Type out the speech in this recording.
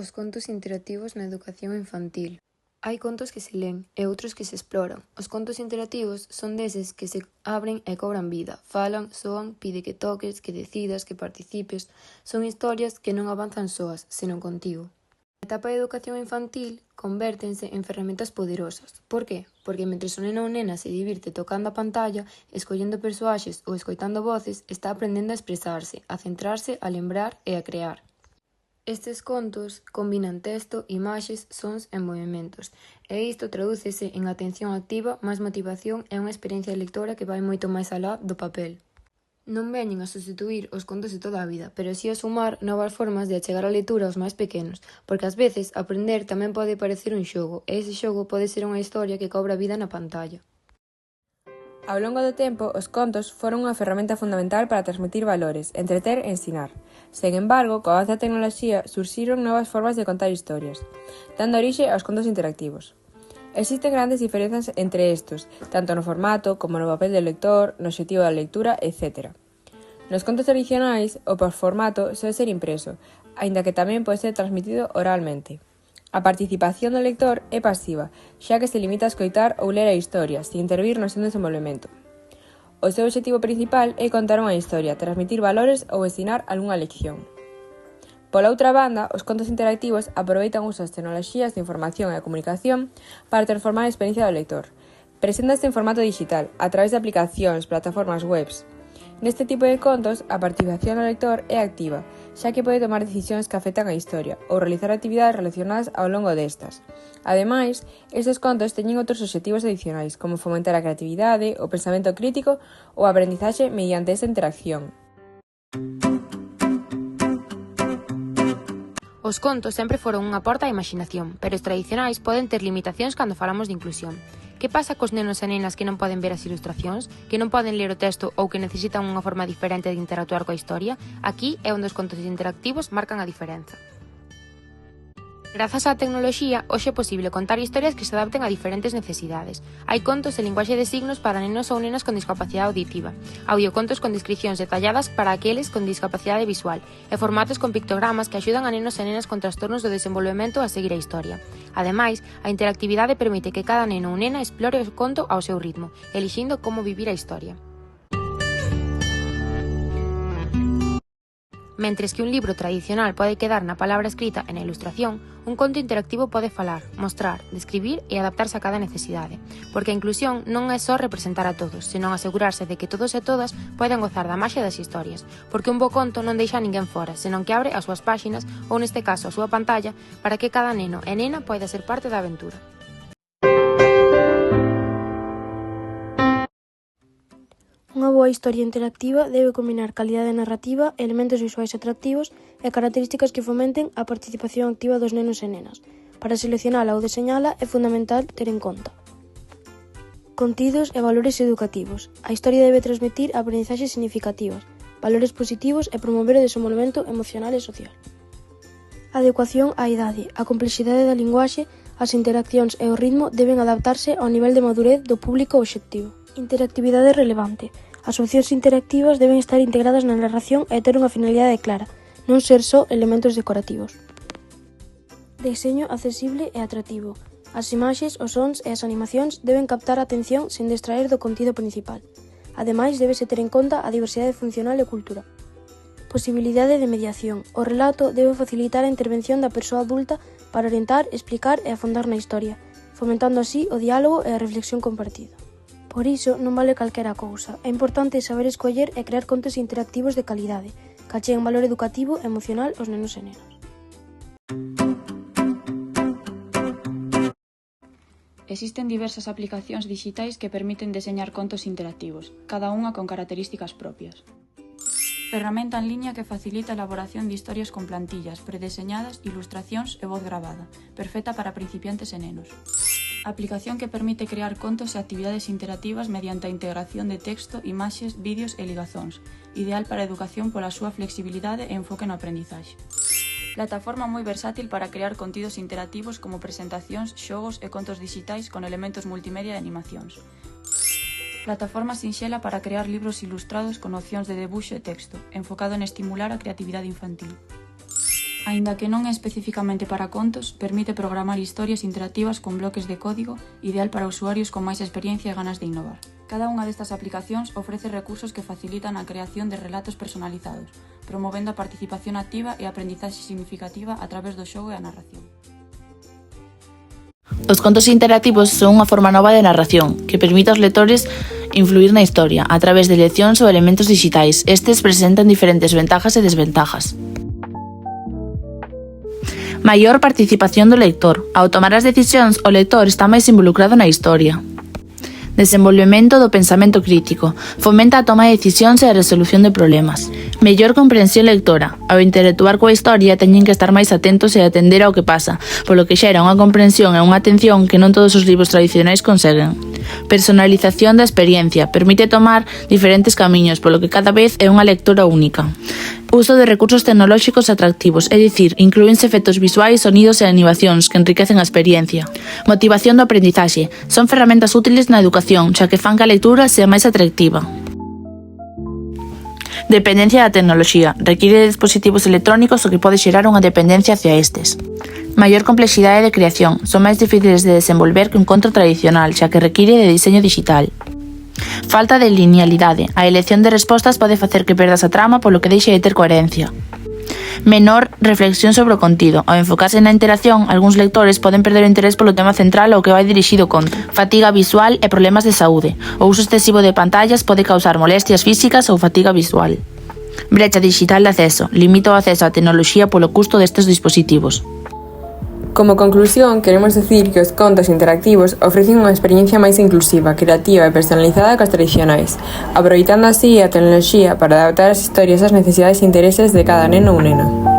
Os contos interactivos na educación infantil. Hai contos que se len e outros que se exploran. Os contos interactivos son deses que se abren e cobran vida. Falan, soan, pide que toques, que decidas, que participes. Son historias que non avanzan soas, senón contigo. Na etapa de educación infantil convértense en ferramentas poderosas. Por qué? Porque mentres o neno ou nena se divirte tocando a pantalla, escollendo persoaxes ou escoitando voces, está aprendendo a expresarse, a centrarse, a lembrar e a crear. Estes contos combinan texto, imaxes, sons e movementos, e isto tradúcese en atención activa, máis motivación e unha experiencia lectora que vai moito máis alá do papel. Non veñen a substituír os contos de toda a vida, pero si a sumar novas formas de achegar a lectura aos máis pequenos, porque ás veces aprender tamén pode parecer un xogo, e ese xogo pode ser unha historia que cobra vida na pantalla. Ao longo do tempo, os contos foron unha ferramenta fundamental para transmitir valores, entreter e ensinar. Sen embargo, co avance da tecnoloxía, surxiron novas formas de contar historias, dando orixe aos contos interactivos. Existen grandes diferenzas entre estos, tanto no formato como no papel do lector, no obxectivo da lectura, etc. Nos contos tradicionais, o formato soe ser impreso, aínda que tamén pode ser transmitido oralmente. A participación do lector é pasiva, xa que se limita a escoitar ou ler a historia, sin intervir no seu desenvolvemento. O seu obxectivo principal é contar unha historia, transmitir valores ou ensinar algunha lección. Pola outra banda, os contos interactivos aproveitan o uso das tecnoloxías de información e a comunicación para transformar a experiencia do lector. Preséntase en formato digital, a través de aplicacións, plataformas webs. Neste tipo de contos, a participación do lector é activa, xa que pode tomar decisións que afectan a historia ou realizar actividades relacionadas ao longo destas. Ademais, estes contos teñen outros obxectivos adicionais, como fomentar a creatividade, o pensamento crítico ou a aprendizaxe mediante esa interacción. Os contos sempre foron unha porta á imaxinación, pero os tradicionais poden ter limitacións cando falamos de inclusión. Que pasa cos nenos e nenas que non poden ver as ilustracións, que non poden ler o texto ou que necesitan unha forma diferente de interactuar coa historia? Aquí é onde os contos interactivos marcan a diferenza. Grazas á tecnoloxía, hoxe é posible contar historias que se adapten a diferentes necesidades. Hai contos en linguaxe de signos para nenos ou nenas con discapacidade auditiva, audiocontos con descricións detalladas para aqueles con discapacidade visual e formatos con pictogramas que axudan a nenos e nenas con trastornos do desenvolvemento a seguir a historia. Ademais, a interactividade permite que cada neno ou nena explore o conto ao seu ritmo, elixindo como vivir a historia. Mentres que un libro tradicional pode quedar na palabra escrita e na ilustración, un conto interactivo pode falar, mostrar, describir e adaptarse a cada necesidade, porque a inclusión non é só representar a todos, senón asegurarse de que todos e todas poden gozar da maxia das historias, porque un bo conto non deixa a ninguén fora, senón que abre as súas páxinas, ou neste caso a súa pantalla, para que cada neno e nena poida ser parte da aventura. Unha boa historia interactiva debe combinar calidade narrativa, elementos visuais atractivos e características que fomenten a participación activa dos nenos e nenas. Para seleccionala ou deseñala é fundamental ter en conta contidos e valores educativos. A historia debe transmitir aprendizaxes significativas, valores positivos e promover o desenvolvemento emocional e social. Adecuación á idade. A complexidade da linguaxe, as interaccións e o ritmo deben adaptarse ao nivel de madurez do público obxectivo. Interactividade relevante. As opcións interactivas deben estar integradas na narración e ter unha finalidade clara, non ser só elementos decorativos. Deseño accesible e atractivo. As imaxes, os sons e as animacións deben captar a atención sen distraer do contido principal. Ademais, débese ter en conta a diversidade funcional e cultural. Posibilidade de mediación. O relato debe facilitar a intervención da persoa adulta para orientar, explicar e afondar na historia, fomentando así o diálogo e a reflexión compartida. Por iso, non vale calquera cousa. É importante saber escoller e crear contos interactivos de calidade, que acheguen valor educativo e emocional aos nenos e nenas. Existen diversas aplicacións dixitais que permiten deseñar contos interactivos, cada unha con características propias. Ferramenta en liña que facilita a elaboración de historias con plantillas, predeseñadas, ilustracións e voz gravada, perfecta para principiantes e nenos. Aplicación que permite crear contos e actividades interactivas mediante a integración de texto, imaxes, vídeos e ligazóns, ideal para a educación pola súa flexibilidade e enfoque no aprendizaxe. Plataforma moi versátil para crear contidos interactivos como presentacións, xogos e contos dixitais con elementos multimedia e animacións. Plataforma sinxela para crear libros ilustrados con opcións de debuxo e texto, enfocado en estimular a creatividade infantil. Aínda que non é especificamente para contos, permite programar historias interactivas con bloques de código, ideal para usuarios con máis experiencia e ganas de innovar. Cada unha destas aplicacións ofrece recursos que facilitan a creación de relatos personalizados, promovendo a participación activa e a aprendizaxe significativa a través do xogo e a narración. Os contos interactivos son unha forma nova de narración que permite aos lectores influir na historia a través de leccións ou elementos digitais. Estes presentan diferentes ventajas e desventajas. Maior participación do lector. Ao tomar as decisións, o lector está máis involucrado na historia. Desenvolvemento do pensamento crítico. Fomenta a toma de decisións e a resolución de problemas. Mellor comprensión lectora. Ao interactuar coa historia teñen que estar máis atentos e atender ao que pasa, polo que xera unha comprensión e unha atención que non todos os libros tradicionais conseguen. Personalización da experiencia. Permite tomar diferentes camiños, polo que cada vez é unha lectura única. Uso de recursos tecnolóxicos atractivos, é dicir, inclúense efectos visuais, sonidos e animacións que enriquecen a experiencia. Motivación do aprendizaxe. Son ferramentas útiles na educación, xa que fan que a lectura sea máis atractiva. Dependencia da tecnoloxía. Require de dispositivos electrónicos o que pode xerar unha dependencia hacia estes. Maior complexidade de creación. Son máis difíciles de desenvolver que un conto tradicional, xa que require de diseño digital. Falta de linealidade. A elección de respostas pode facer que perdas a trama polo que deixe de ter coherencia. Menor reflexión sobre o contido. Ao enfocarse na interacción, algúns lectores poden perder o interés polo tema central ao que vai dirixido o conto. Fatiga visual e problemas de saúde. O uso excesivo de pantallas pode causar molestias físicas ou fatiga visual. Brecha digital de acceso. Limita o acceso á tecnoloxía polo custo destes dispositivos. Como conclusión, queremos dicir que os contos interactivos ofrecen unha experiencia máis inclusiva, creativa e personalizada que os tradicionais, aproveitando así a tecnoloxía para adaptar as historias ás necesidades e intereses de cada neno ou nena.